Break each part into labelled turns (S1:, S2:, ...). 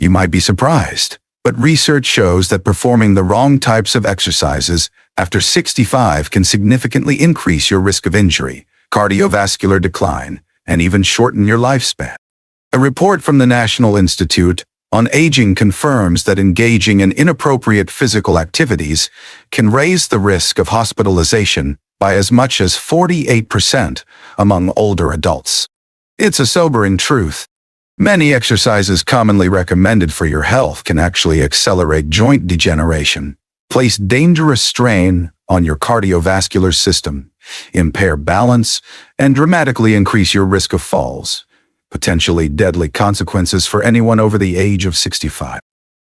S1: You might be surprised, but research shows that performing the wrong types of exercises after 65 can significantly increase your risk of injury, cardiovascular decline, and even shorten your lifespan. A report from the National Institute on Aging confirms that engaging in inappropriate physical activities can raise the risk of hospitalization by as much as 48% among older adults. It's a sobering truth. Many exercises commonly recommended for your health can actually accelerate joint degeneration, place dangerous strain on your cardiovascular system, impair balance, and dramatically increase your risk of falls, potentially deadly consequences for anyone over the age of 65.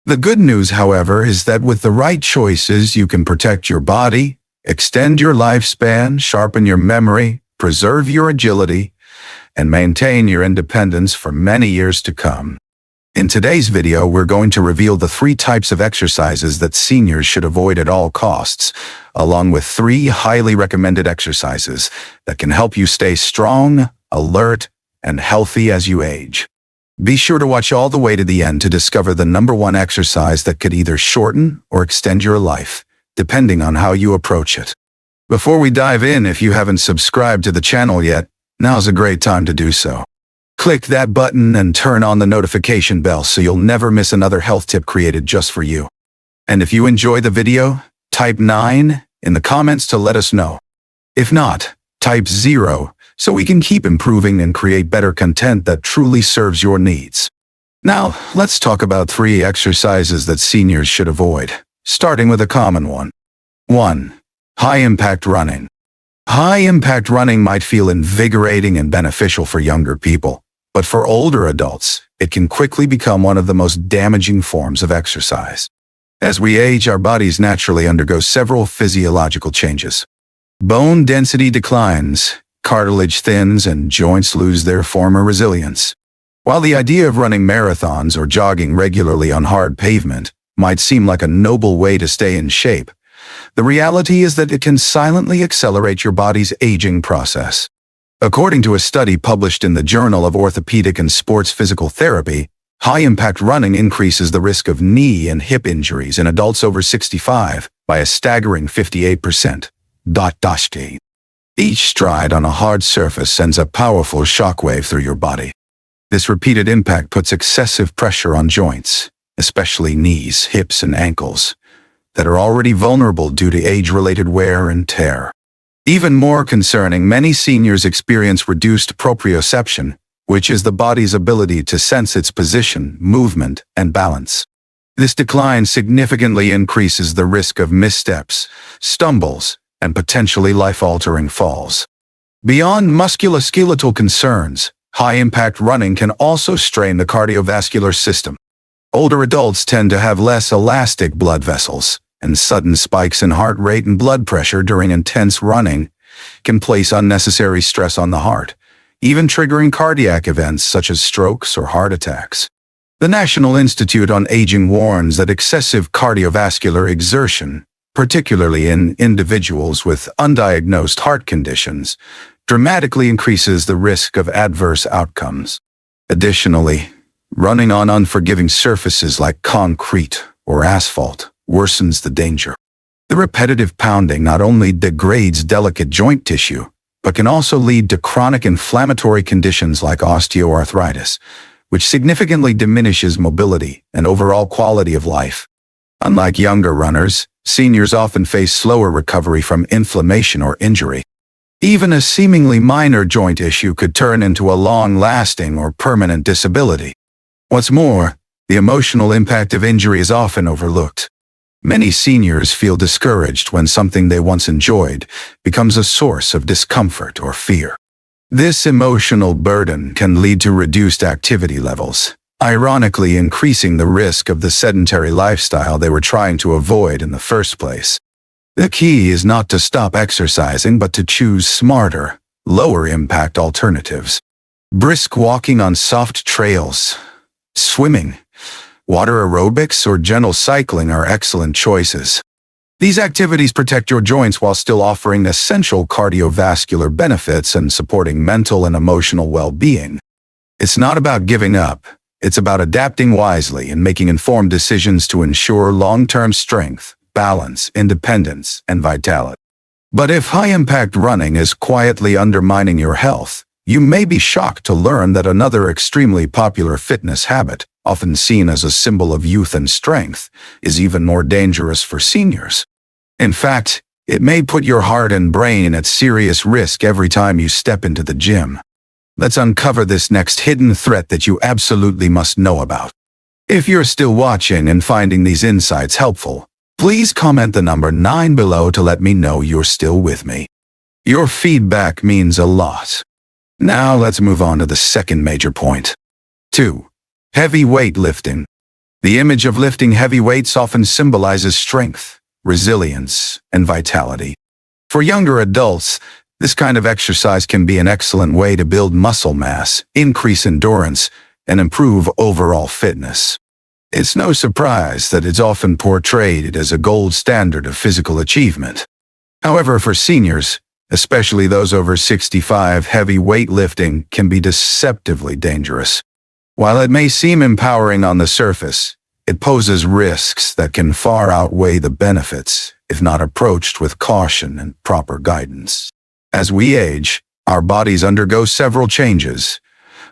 S1: The good news, however, is that with the right choices, you can protect your body, extend your lifespan, sharpen your memory, preserve your agility, and maintain your independence for many years to come. In today's video, we're going to reveal the 3 types of exercises that seniors should avoid at all costs, along with 3 highly recommended exercises that can help you stay strong, alert, and healthy as you age. Be sure to watch all the way to the end to discover the #1 exercise that could either shorten or extend your life, depending on how you approach it. Before we dive in, if you haven't subscribed to the channel yet, now's a great time to do so. Click that button and turn on the notification bell so you'll never miss another health tip created just for you. And if you enjoy the video, type 9 in the comments to let us know. If not, type 0 so we can keep improving and create better content that truly serves your needs. Now, let's talk about 3 exercises that seniors should avoid, starting with a common one. 1. High-impact running. High-impact running might feel invigorating and beneficial for younger people, but for older adults, it can quickly become one of the most damaging forms of exercise. As we age, our bodies naturally undergo several physiological changes. Bone density declines, cartilage thins, and joints lose their former resilience. While the idea of running marathons or jogging regularly on hard pavement might seem like a noble way to stay in shape, the reality is that it can silently accelerate your body's aging process. According to a study published in the Journal of Orthopedic and Sports Physical Therapy, high-impact running increases the risk of knee and hip injuries in adults over 65 by a staggering 58%. Each stride on a hard surface sends a powerful shockwave through your body. This repeated impact puts excessive pressure on joints, especially knees, hips, and ankles, that are already vulnerable due to age-related wear and tear. Even more concerning, many seniors experience reduced proprioception, which is the body's ability to sense its position, movement, and balance. This decline significantly increases the risk of missteps, stumbles, and potentially life-altering falls. Beyond musculoskeletal concerns, high-impact running can also strain the cardiovascular system. Older adults tend to have less elastic blood vessels, and sudden spikes in heart rate and blood pressure during intense running can place unnecessary stress on the heart, even triggering cardiac events such as strokes or heart attacks. The National Institute on Aging warns that excessive cardiovascular exertion, particularly in individuals with undiagnosed heart conditions, dramatically increases the risk of adverse outcomes. Additionally, running on unforgiving surfaces like concrete or asphalt worsens the danger. The repetitive pounding not only degrades delicate joint tissue, but can also lead to chronic inflammatory conditions like osteoarthritis, which significantly diminishes mobility and overall quality of life. Unlike younger runners, seniors often face slower recovery from inflammation or injury. Even a seemingly minor joint issue could turn into a long-lasting or permanent disability. What's more, the emotional impact of injury is often overlooked. Many seniors feel discouraged when something they once enjoyed becomes a source of discomfort or fear. This emotional burden can lead to reduced activity levels, ironically increasing the risk of the sedentary lifestyle they were trying to avoid in the first place. The key is not to stop exercising, but to choose smarter, lower-impact alternatives. Brisk walking on soft trails, swimming, water aerobics, or gentle cycling are excellent choices. These activities protect your joints while still offering essential cardiovascular benefits and supporting mental and emotional well-being. It's not about giving up, It's about adapting wisely and making informed decisions to ensure long-term strength, balance, independence, and vitality. But if high-impact running is quietly undermining your health, you may be shocked to learn that another extremely popular fitness habit, often seen as a symbol of youth and strength, is even more dangerous for seniors. In fact, it may put your heart and brain at serious risk every time you step into the gym. Let's uncover this next hidden threat that you absolutely must know about. If you're still watching and finding these insights helpful, please comment the number 9 below to let me know you're still with me. Your feedback means a lot. Now let's move on to the second major point. 2. Heavy weight lifting. The image of lifting heavy weights often symbolizes strength, resilience, and vitality. For younger adults, this kind of exercise can be an excellent way to build muscle mass, increase endurance, and improve overall fitness. It's no surprise that it's often portrayed as a gold standard of physical achievement. However, for seniors, especially those over 65, heavy weightlifting can be deceptively dangerous. While it may seem empowering on the surface, it poses risks that can far outweigh the benefits if not approached with caution and proper guidance. As we age, our bodies undergo several changes.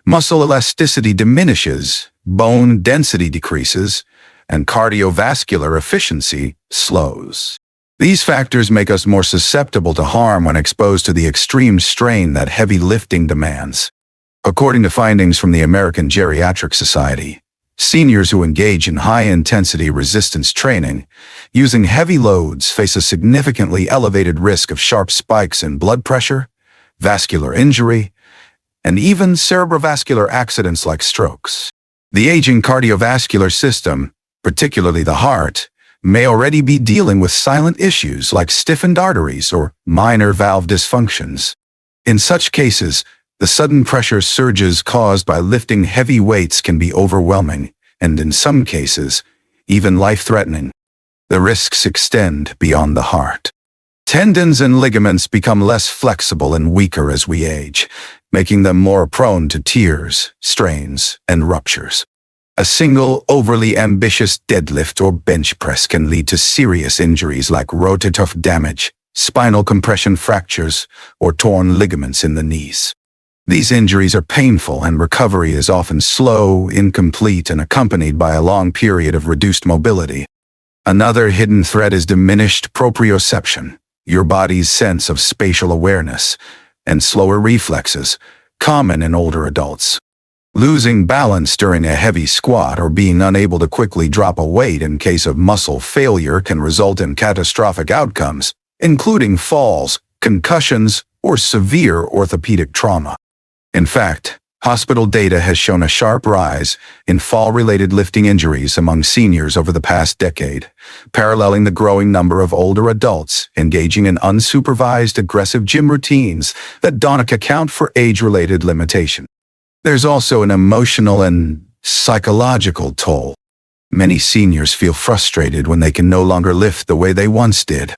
S1: Muscle elasticity diminishes, bone density decreases, and cardiovascular efficiency slows. These factors make us more susceptible to harm when exposed to the extreme strain that heavy lifting demands. According to findings from the American Geriatric Society, seniors who engage in high-intensity resistance training using heavy loads face a significantly elevated risk of sharp spikes in blood pressure, vascular injury, and even cerebrovascular accidents like strokes. The aging cardiovascular system, particularly the heart, may already be dealing with silent issues like stiffened arteries or minor valve dysfunctions. In such cases, the sudden pressure surges caused by lifting heavy weights can be overwhelming, and in some cases, even life-threatening. The risks extend beyond the heart. Tendons and ligaments become less flexible and weaker as we age, making them more prone to tears, strains, and ruptures. A single overly ambitious deadlift or bench press can lead to serious injuries like rotator cuff damage, spinal compression fractures, or torn ligaments in the knees. These injuries are painful and recovery is often slow, incomplete, and accompanied by a long period of reduced mobility. Another hidden threat is diminished proprioception, your body's sense of spatial awareness, and slower reflexes, common in older adults. Losing balance during a heavy squat or being unable to quickly drop a weight in case of muscle failure can result in catastrophic outcomes, including falls, concussions, or severe orthopedic trauma. In fact, hospital data has shown a sharp rise in fall-related lifting injuries among seniors over the past decade, paralleling the growing number of older adults engaging in unsupervised aggressive gym routines that don't account for age-related limitation. There's also an emotional and psychological toll. Many seniors feel frustrated when they can no longer lift the way they once did.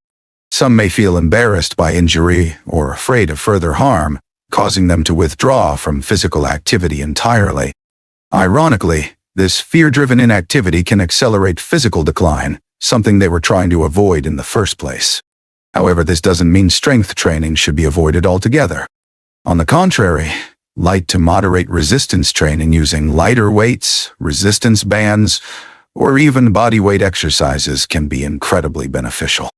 S1: Some may feel embarrassed by injury or afraid of further harm, causing them to withdraw from physical activity entirely. Ironically, this fear-driven inactivity can accelerate physical decline, something they were trying to avoid in the first place. However, this doesn't mean strength training should be avoided altogether. On the contrary, light to moderate resistance training using lighter weights, resistance bands, or even bodyweight exercises can be incredibly beneficial.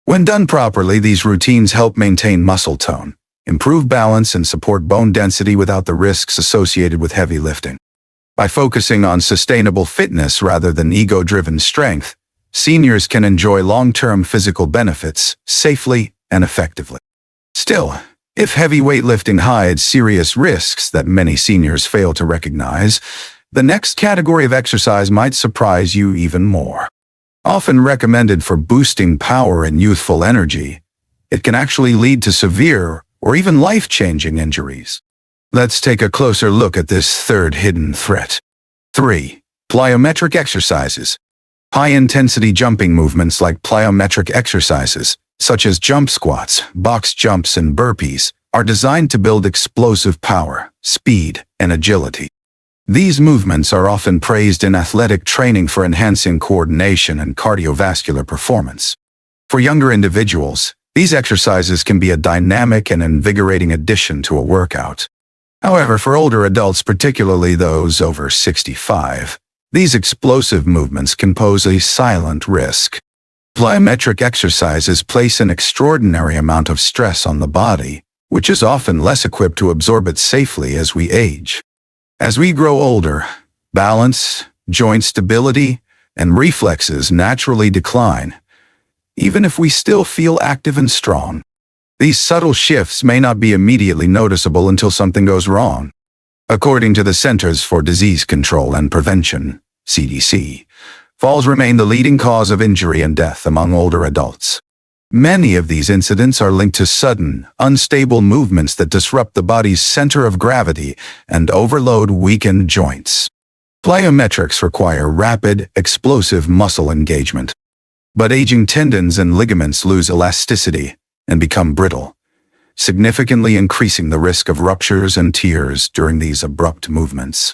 S1: When done properly, these routines help maintain muscle tone, improve balance, and support bone density without the risks associated with heavy lifting. By focusing on sustainable fitness rather than ego-driven strength, seniors can enjoy long-term physical benefits safely and effectively. Still, if heavy weightlifting hides serious risks that many seniors fail to recognize, the next category of exercise might surprise you even more. Often recommended for boosting power and youthful energy, it can actually lead to severe or even life-changing injuries. Let's take a closer look at this third hidden threat. 3. Plyometric exercises. High-intensity jumping movements like plyometric exercises, such as jump squats, box jumps, and burpees, are designed to build explosive power, speed, and agility. These movements are often praised in athletic training for enhancing coordination and cardiovascular performance. For younger individuals, these exercises can be a dynamic and invigorating addition to a workout. However, for older adults, particularly those over 65, these explosive movements can pose a silent risk. Plyometric exercises place an extraordinary amount of stress on the body, which is often less equipped to absorb it safely as we age. As we grow older, balance, joint stability, and reflexes naturally decline, even if we still feel active and strong. These subtle shifts may not be immediately noticeable until something goes wrong. According to the Centers for Disease Control and Prevention, CDC, falls remain the leading cause of injury and death among older adults. Many of these incidents are linked to sudden, unstable movements that disrupt the body's center of gravity and overload weakened joints. Plyometrics require rapid, explosive muscle engagement. But aging tendons and ligaments lose elasticity and become brittle, significantly increasing the risk of ruptures and tears during these abrupt movements.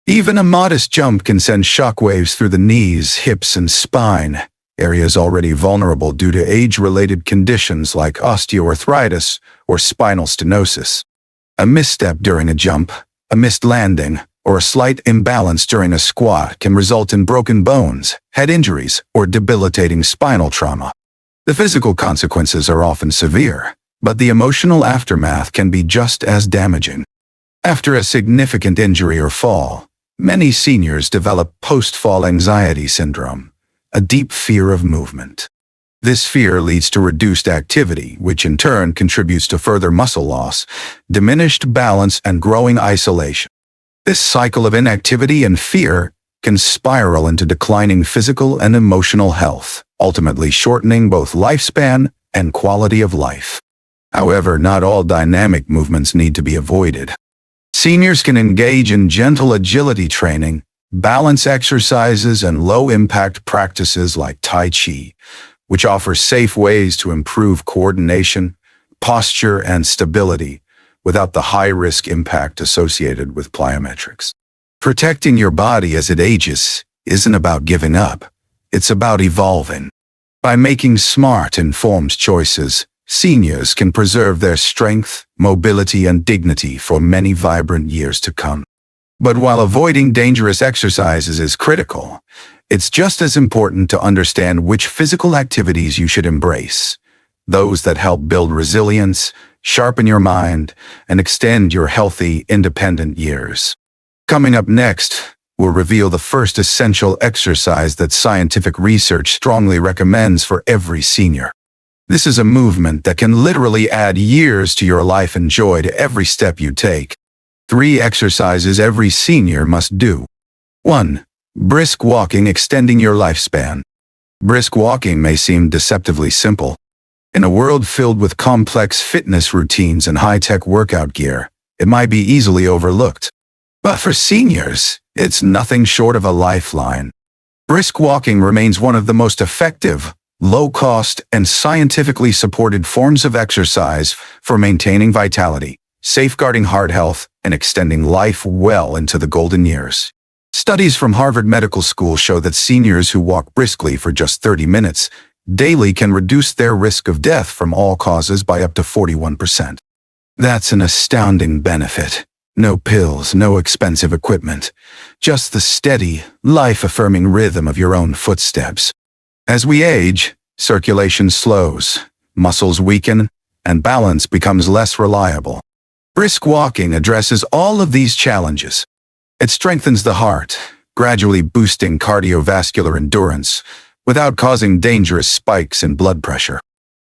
S1: Even a modest jump can send shockwaves through the knees, hips, and spine, areas already vulnerable due to age-related conditions like osteoarthritis or spinal stenosis. A misstep during a jump, a missed landing, or a slight imbalance during a squat can result in broken bones, head injuries, or debilitating spinal trauma. The physical consequences are often severe, but the emotional aftermath can be just as damaging. After a significant injury or fall, many seniors develop post-fall anxiety syndrome, a deep fear of movement. This fear leads to reduced activity, which in turn contributes to further muscle loss, diminished balance, and growing isolation. This cycle of inactivity and fear can spiral into declining physical and emotional health, ultimately shortening both lifespan and quality of life. However, not all dynamic movements need to be avoided. Seniors can engage in gentle agility training, balance exercises, and low-impact practices like Tai Chi, which offers safe ways to improve coordination, posture, and stability without the high-risk impact associated with plyometrics. Protecting your body as it ages isn't about giving up. It's about evolving. By making smart, informed choices, seniors can preserve their strength, mobility, and dignity for many vibrant years to come. But while avoiding dangerous exercises is critical, it's just as important to understand which physical activities you should embrace, those that help build resilience, sharpen your mind, and extend your healthy, independent years. Coming up next, we'll reveal the first essential exercise that scientific research strongly recommends for every senior. This is a movement that can literally add years to your life and joy to every step you take. 3 exercises every senior must do. 1. Brisk walking, extending your lifespan. Brisk walking may seem deceptively simple. In a world filled with complex fitness routines and high-tech workout gear, it might be easily overlooked. But for seniors, it's nothing short of a lifeline. Brisk walking remains one of the most effective, low-cost, and scientifically supported forms of exercise for maintaining vitality, safeguarding heart health, and extending life well into the golden years. Studies from Harvard Medical School show that seniors who walk briskly for just 30 minutes daily can reduce their risk of death from all causes by up to 41%. That's an astounding benefit. No pills, no expensive equipment, just the steady, life-affirming rhythm of your own footsteps. As we age, circulation slows, muscles weaken, and balance becomes less reliable. Brisk walking addresses all of these challenges. It strengthens the heart, gradually boosting cardiovascular endurance without causing dangerous spikes in blood pressure.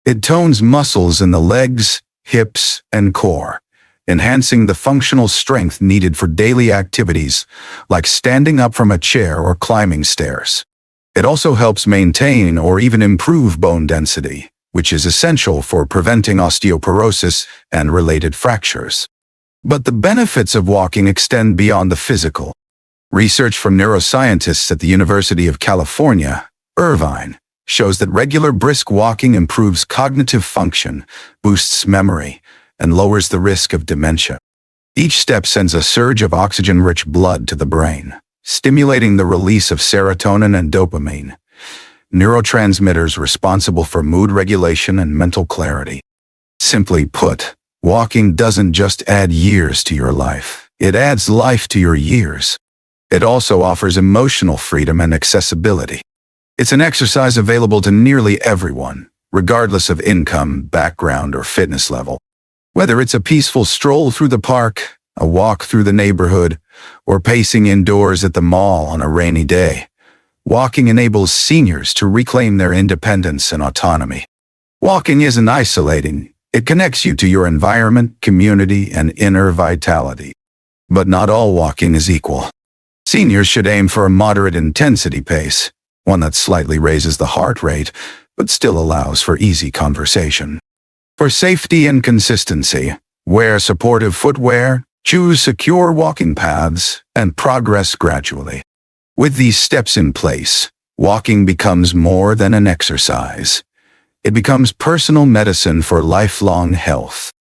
S1: It tones muscles in the legs, hips, and core, enhancing the functional strength needed for daily activities like standing up from a chair or climbing stairs. It also helps maintain or even improve bone density, which is essential for preventing osteoporosis and related fractures. But the benefits of walking extend beyond the physical. Research from neuroscientists at the University of California, Irvine, shows that regular brisk walking improves cognitive function, boosts memory, and lowers the risk of dementia. Each step sends a surge of oxygen-rich blood to the brain, stimulating the release of serotonin and dopamine, neurotransmitters responsible for mood regulation and mental clarity. Simply put, walking doesn't just add years to your life. It adds life to your years. It also offers emotional freedom and accessibility. It's an exercise available to nearly everyone, regardless of income, background, or fitness level. Whether it's a peaceful stroll through the park, a walk through the neighborhood, or pacing indoors at the mall on a rainy day, walking enables seniors to reclaim their independence and autonomy. Walking isn't isolating. It connects you to your environment, community, and inner vitality. But not all walking is equal. Seniors should aim for a moderate intensity pace, one that slightly raises the heart rate, but still allows for easy conversation. For safety and consistency, wear supportive footwear, choose secure walking paths, and progress gradually. With these steps in place, walking becomes more than an exercise. It becomes personal medicine for lifelong health.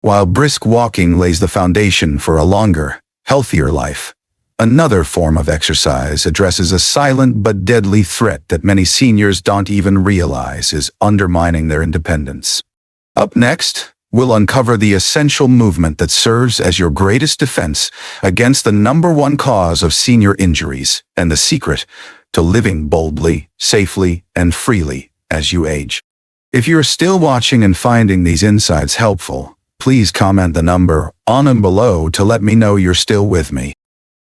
S1: While brisk walking lays the foundation for a longer, healthier life, another form of exercise addresses a silent but deadly threat that many seniors don't even realize is undermining their independence. Up next, we'll uncover the essential movement that serves as your greatest defense against the #1 cause of senior injuries and the secret to living boldly, safely, and freely as you age. If you're still watching and finding these insights helpful, please comment the number on and below to let me know you're still with me.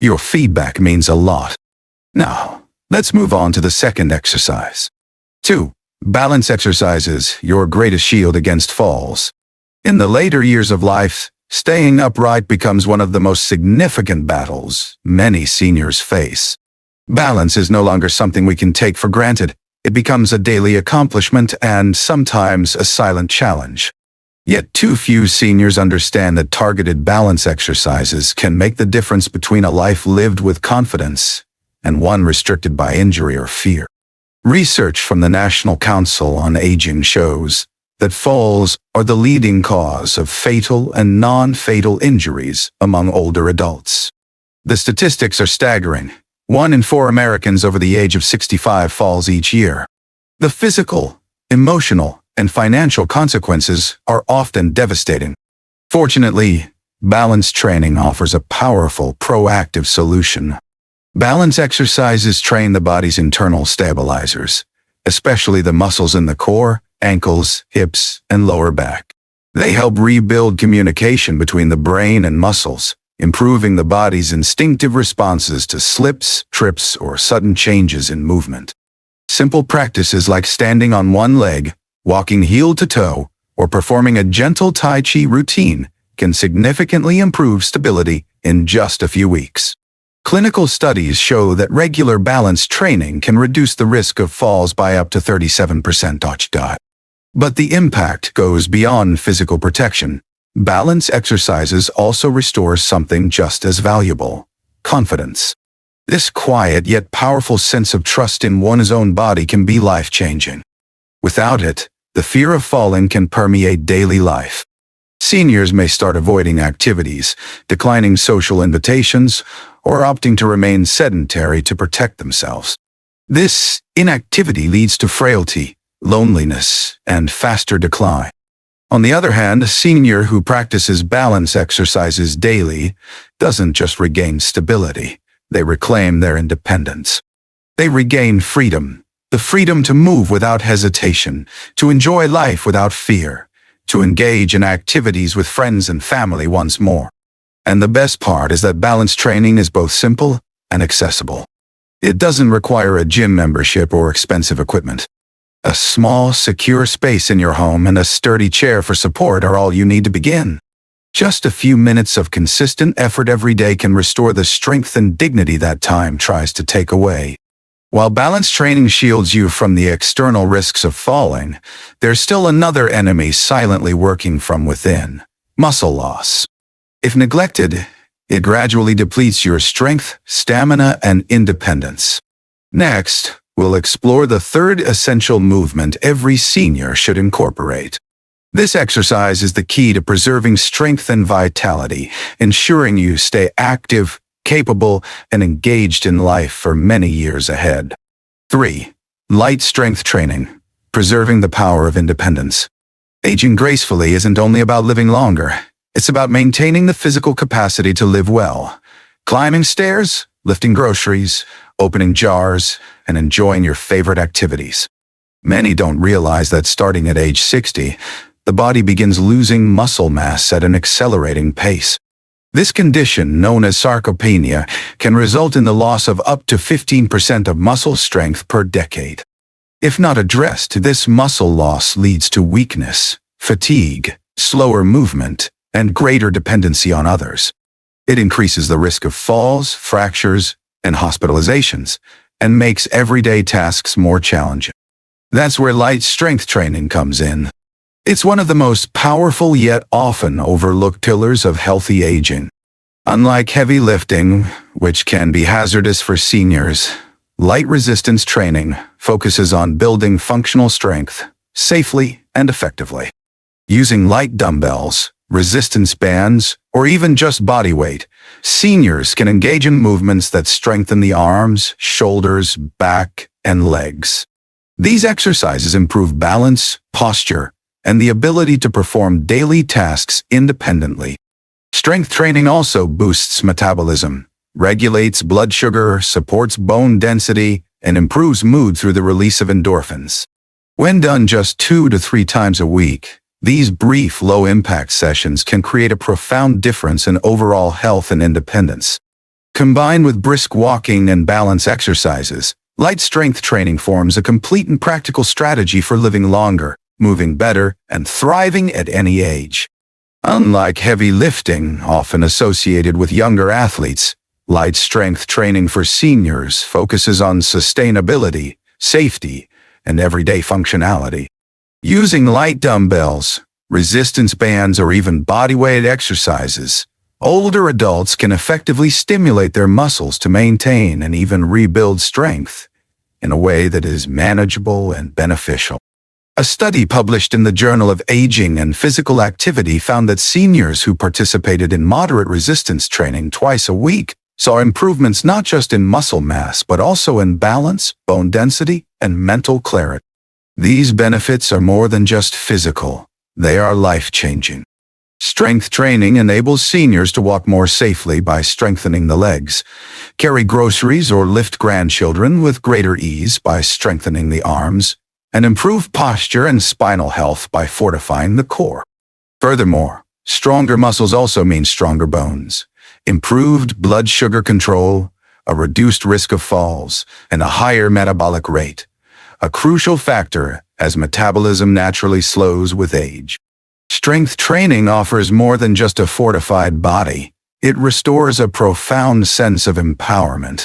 S1: Your feedback means a lot. Now, let's move on to the second exercise. 2. Balance exercises, your greatest shield against falls. In the later years of life, staying upright becomes one of the most significant battles many seniors face. Balance is no longer something we can take for granted. It becomes a daily accomplishment and sometimes a silent challenge. Yet too few seniors understand that targeted balance exercises can make the difference between a life lived with confidence and one restricted by injury or fear. Research from the National Council on Aging shows that falls are the leading cause of fatal and non-fatal injuries among older adults. The statistics are staggering. 1 in 4 Americans over the age of 65 falls each year. The physical, emotional, and financial consequences are often devastating. Fortunately, balance training offers a powerful, proactive solution. Balance exercises train the body's internal stabilizers, especially the muscles in the core, ankles, hips, and lower back. They help rebuild communication between the brain and muscles, improving the body's instinctive responses to slips, trips, or sudden changes in movement. Simple practices like standing on one leg, walking heel to toe, or performing a gentle Tai Chi routine can significantly improve stability in just a few weeks. Clinical studies show that regular balance training can reduce the risk of falls by up to 37%. But the impact goes beyond physical protection. Balance exercises also restore something just as valuable: confidence. This quiet yet powerful sense of trust in one's own body can be life-changing. Without it, the fear of falling can permeate daily life. Seniors may start avoiding activities, declining social invitations, or opting to remain sedentary to protect themselves. This inactivity leads to frailty, loneliness, and faster decline. On the other hand, a senior who practices balance exercises daily doesn't just regain stability, they reclaim their independence. They regain freedom, the freedom to move without hesitation, to enjoy life without fear, to engage in activities with friends and family once more. And the best part is that balance training is both simple and accessible. It doesn't require a gym membership or expensive equipment. A small, secure space in your home and a sturdy chair for support are all you need to begin. Just a few minutes of consistent effort every day can restore the strength and dignity that time tries to take away. While balance training shields you from the external risks of falling, there's still another enemy silently working from within: muscle loss. If neglected, it gradually depletes your strength, stamina, and independence. Next, we'll explore the third essential movement every senior should incorporate: This exercise is the key to preserving strength and vitality, ensuring you stay active, capable, and engaged in life for many years ahead. 3. Light strength training, preserving the power of independence. Aging gracefully isn't only about living longer. It's about maintaining the physical capacity to live well. Climbing stairs, lifting groceries, opening jars, and enjoying your favorite activities. Many don't realize that starting at age 60, the body begins losing muscle mass at an accelerating pace. This condition, known as sarcopenia, can result in the loss of up to 15% of muscle strength per decade. If not addressed, this muscle loss leads to weakness, fatigue, slower movement, and greater dependency on others. It increases the risk of falls, fractures, and hospitalizations, and makes everyday tasks more challenging. That's where light strength training comes in. It's one of the most powerful yet often overlooked pillars of healthy aging. Unlike heavy lifting, which can be hazardous for seniors, light resistance training focuses on building functional strength safely and effectively. Using light dumbbells, resistance bands, or even just body weight, seniors can engage in movements that strengthen the arms, shoulders, back, and legs. These exercises improve balance, posture, and the ability to perform daily tasks independently. Strength training also boosts metabolism, regulates blood sugar, supports bone density, and improves mood through the release of endorphins. When done just 2 to 3 times a week, these brief, low-impact sessions can create a profound difference in overall health and independence. Combined with brisk walking and balance exercises, light strength training forms a complete and practical strategy for living longer, moving better, and thriving at any age. Unlike heavy lifting, often associated with younger athletes, light strength training for seniors focuses on sustainability, safety, and everyday functionality. Using light dumbbells, resistance bands, or even bodyweight exercises, older adults can effectively stimulate their muscles to maintain and even rebuild strength in a way that is manageable and beneficial. A study published in the Journal of Aging and Physical Activity found that seniors who participated in moderate resistance training twice a week saw improvements not just in muscle mass, but also in balance, bone density, and mental clarity. These benefits are more than just physical. They are life-changing. Strength training enables seniors to walk more safely by strengthening the legs, carry groceries or lift grandchildren with greater ease by strengthening the arms, and improve posture and spinal health by fortifying the core. Furthermore, stronger muscles also mean stronger bones, improved blood sugar control, a reduced risk of falls, and a higher metabolic rate, a crucial factor as metabolism naturally slows with age. Strength training offers more than just a fortified body. It restores a profound sense of empowerment.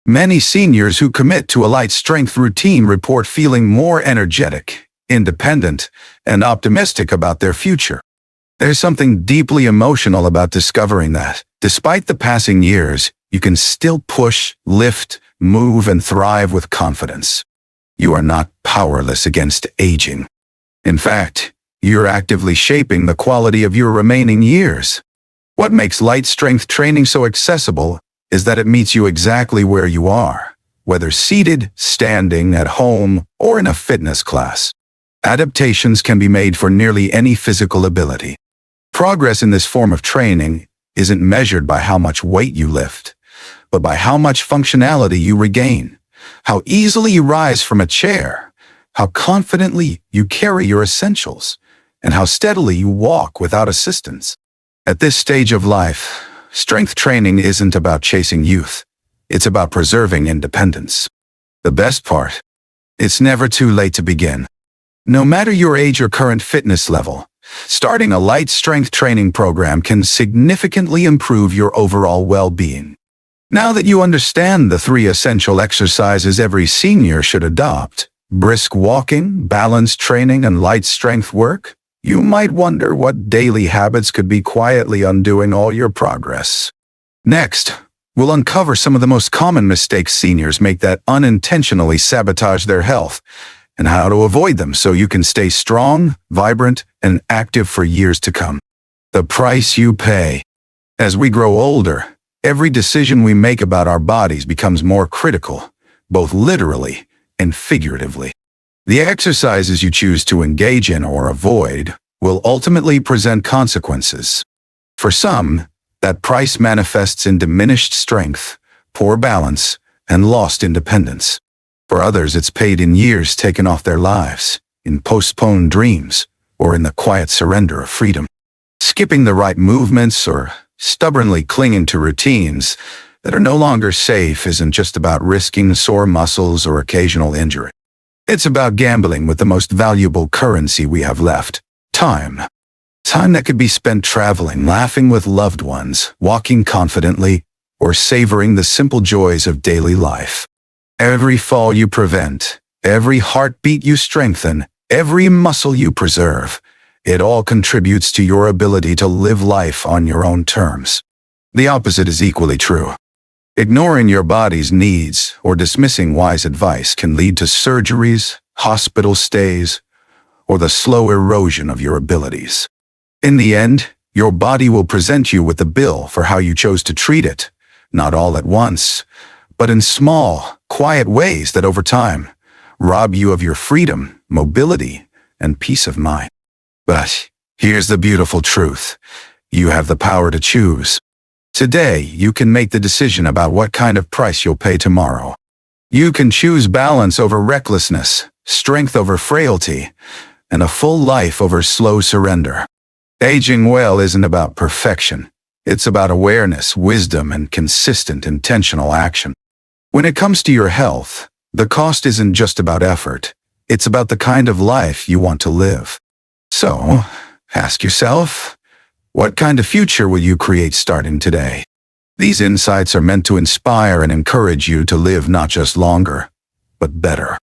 S1: Many seniors who commit to a light strength routine report feeling more energetic, independent, and optimistic about their future. There's something deeply emotional about discovering that, despite the passing years, you can still push, lift, move, and thrive with confidence. You are not powerless against aging. In fact, you're actively shaping the quality of your remaining years. What makes light strength training so accessible is that it meets you exactly where you are, whether seated, standing, at home, or in a fitness class. Adaptations can be made for nearly any physical ability. Progress in this form of training isn't measured by how much weight you lift, but by how much functionality you regain, how easily you rise from a chair, how confidently you carry your essentials, and how steadily you walk without assistance. At this stage of life, strength training isn't about chasing youth. It's about preserving independence. The best part? It's never too late to begin. No matter your age or current fitness level, starting a light strength training program can significantly improve your overall well-being. Now that you understand the 3 essential exercises every senior should adopt, brisk walking, balance training, and light strength work, you might wonder what daily habits could be quietly undoing all your progress. Next, we'll uncover some of the most common mistakes seniors make that unintentionally sabotage their health and how to avoid them so you can stay strong, vibrant, and active for years to come. The price you pay. As we grow older, every decision we make about our bodies becomes more critical, both literally and figuratively. The exercises you choose to engage in or avoid will ultimately present consequences. For some, that price manifests in diminished strength, poor balance, and lost independence. For others, it's paid in years taken off their lives, in postponed dreams, or in the quiet surrender of freedom. Skipping the right movements or stubbornly clinging to routines that are no longer safe isn't just about risking sore muscles or occasional injury. It's about gambling with the most valuable currency we have left, time. Time that could be spent traveling, laughing with loved ones, walking confidently, or savoring the simple joys of daily life. Every fall you prevent, every heartbeat you strengthen, every muscle you preserve, it all contributes to your ability to live life on your own terms. The opposite is equally true. Ignoring your body's needs or dismissing wise advice can lead to surgeries, hospital stays, or the slow erosion of your abilities. In the end, your body will present you with the bill for how you chose to treat it, not all at once, but in small, quiet ways that over time rob you of your freedom, mobility, and peace of mind. But here's the beautiful truth. You have the power to choose. Today, you can make the decision about what kind of price you'll pay tomorrow. You can choose balance over recklessness, strength over frailty, and a full life over slow surrender. Aging well isn't about perfection. It's about awareness, wisdom, and consistent intentional action. When it comes to your health, the cost isn't just about effort. It's about the kind of life you want to live. So, ask yourself, what kind of future will you create starting today? These insights are meant to inspire and encourage you to live not just longer, but better.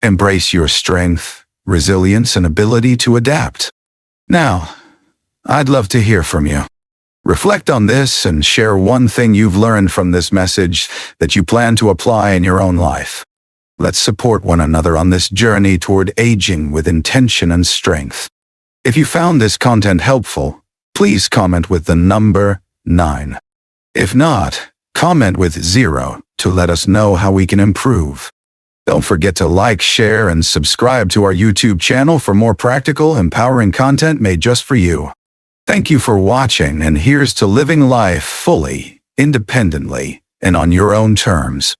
S1: Embrace your strength, resilience, and ability to adapt. Now, I'd love to hear from you. Reflect on this and share one thing you've learned from this message that you plan to apply in your own life. Let's support one another on this journey toward aging with intention and strength. If you found this content helpful, please comment with the number 9. If not, comment with 0 to let us know how we can improve. Don't forget to like, share, and subscribe to our YouTube channel for more practical, empowering content made just for you. Thank you for watching, and here's to living life fully, independently, and on your own terms.